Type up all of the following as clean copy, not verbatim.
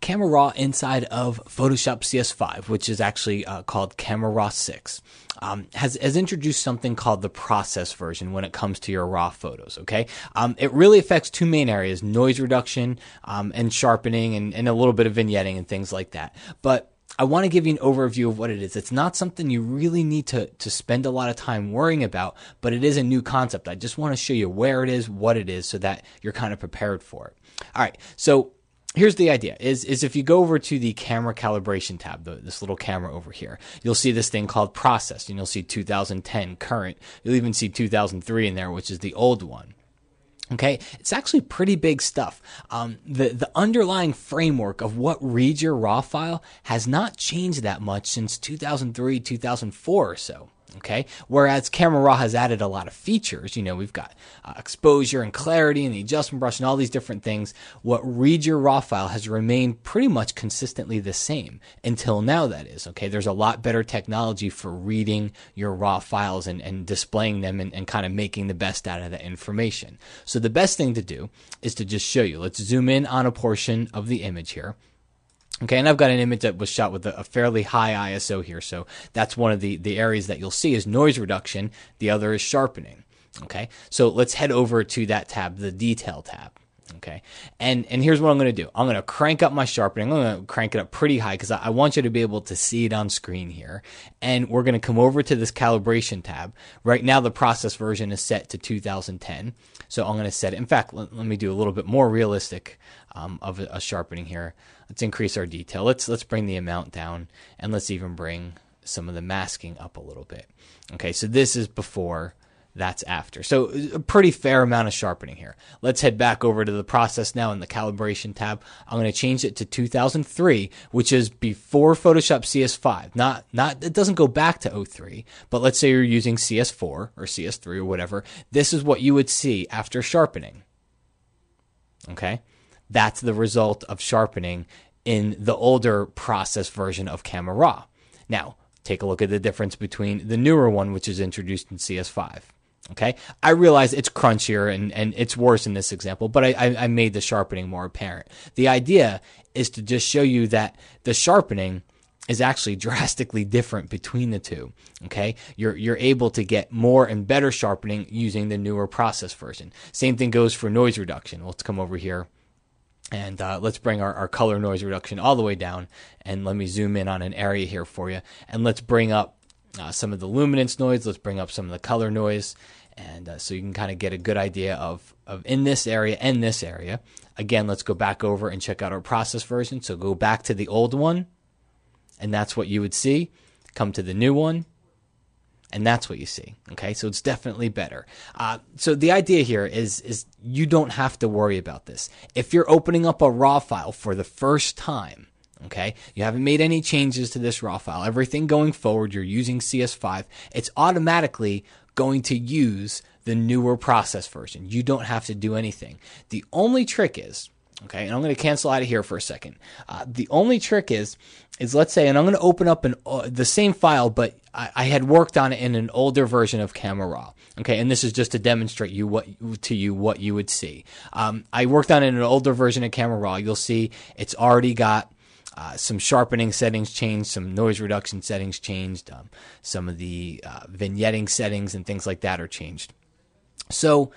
Camera Raw inside of Photoshop CS5, which is actually called Camera Raw 6, has introduced something called the process version when it comes to your raw photos, okay? It really affects two main areas, noise reduction and sharpening and a little bit of vignetting and things like that. But I want to give you an overview of what it is. It's not something you really need to spend a lot of time worrying about, but it is a new concept. I just want to show you where it is, what it is, so that you're kind of prepared for it. All right, so here's the idea, is if you go over to the camera calibration tab, this little camera over here, you'll see this thing called process, and you'll see 2010 current. You'll even see 2003 in there, which is the old one. Okay, it's actually pretty big stuff. The underlying framework of what reads your RAW file has not changed that much since 2003, 2004 or so. Okay, whereas Camera Raw has added a lot of features. You know, we've got exposure and clarity and the adjustment brush and all these different things. What reads your RAW file has remained pretty much consistently the same until now, that is. Okay, there's a lot better technology for reading your RAW files and displaying them and kind of making the best out of that information. So the best thing to do is to just show you. Let's zoom in on a portion of the image here. Okay, and I've got an image that was shot with a fairly high ISO here, so that's one of the areas that you'll see is noise reduction. The other is sharpening. Okay, so let's head over to that tab, the Detail tab. Okay, and here's what I'm going to do. I'm going to crank up my sharpening. I'm going to crank it up pretty high because I want you to be able to see it on screen here. And we're going to come over to this Calibration tab. Right now, the process version is set to 2010. So I'm going to set it. In fact, let me do a little bit more realistic of a sharpening here. Let's increase our detail. Let's bring the amount down, and let's even bring some of the masking up a little bit. Okay, so this is before, that's after. So a pretty fair amount of sharpening here. Let's head back over to the process now in the calibration tab. I'm going to change it to 2003, which is before Photoshop CS5. Not it doesn't go back to 03, but let's say you're using CS4 or CS3 or whatever. This is what you would see after sharpening. Okay? That's the result of sharpening in the older process version of Camera Raw. Now, take a look at the difference between the newer one, which is introduced in CS5. Okay, I realize it's crunchier and it's worse in this example, but I made the sharpening more apparent. The idea is to just show you that the sharpening is actually drastically different between the two. Okay, you're able to get more and better sharpening using the newer process version. Same thing goes for noise reduction. Let's come over here. And let's bring our color noise reduction all the way down, and let me zoom in on an area here for you. And let's bring up some of the luminance noise. Let's bring up some of the color noise, and so you can kind of get a good idea of in this area and this area. Again, let's go back over and check out our process version. So go back to the old one, and that's what you would see. Come to the new one, and that's what you see. Okay, so it's definitely better. So the idea here is you don't have to worry about this. If you're opening up a RAW file for the first time, okay, you haven't made any changes to this RAW file, everything going forward, you're using CS5, it's automatically going to use the newer process version. You don't have to do anything. The only trick is, okay, and I'm going to cancel out of here for a second. The only trick is let's say, and I'm going to open up the same file, but I had worked on it in an older version of Camera Raw. Okay, and this is just to demonstrate what you would see. I worked on it in an older version of Camera Raw. You'll see it's already got some sharpening settings changed, some noise reduction settings changed, some of the vignetting settings and things like that are changed. So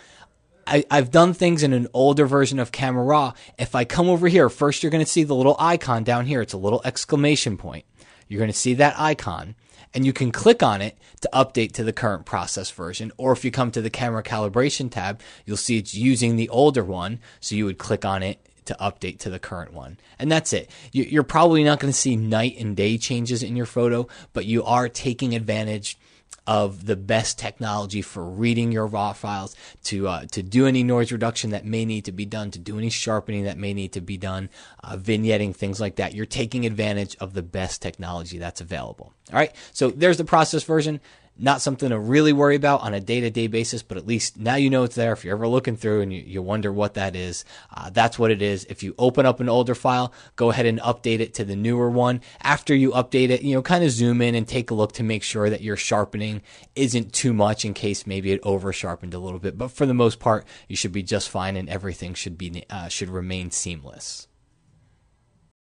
I've done things in an older version of Camera Raw. If I come over here, first you're going to see the little icon down here. It's a little exclamation point. You're going to see that icon, and you can click on it to update to the current process version. Or if you come to the Camera Calibration tab, you'll see it's using the older one, so you would click on it to update to the current one. And that's it. You're probably not going to see night and day changes in your photo, but you are taking advantage of the best technology for reading your raw files, to do any noise reduction that may need to be done, to do any sharpening that may need to be done, vignetting, things like that. You're taking advantage of the best technology that's available. All right, so there's the process version. Not something to really worry about on a day-to-day basis, but at least now you know it's there. If you're ever looking through and you wonder what that is, that's what it is. If you open up an older file, go ahead and update it to the newer one. After you update it, kind of zoom in and take a look to make sure that your sharpening isn't too much, in case maybe it over-sharpened a little bit. But for the most part, you should be just fine, and everything should remain seamless.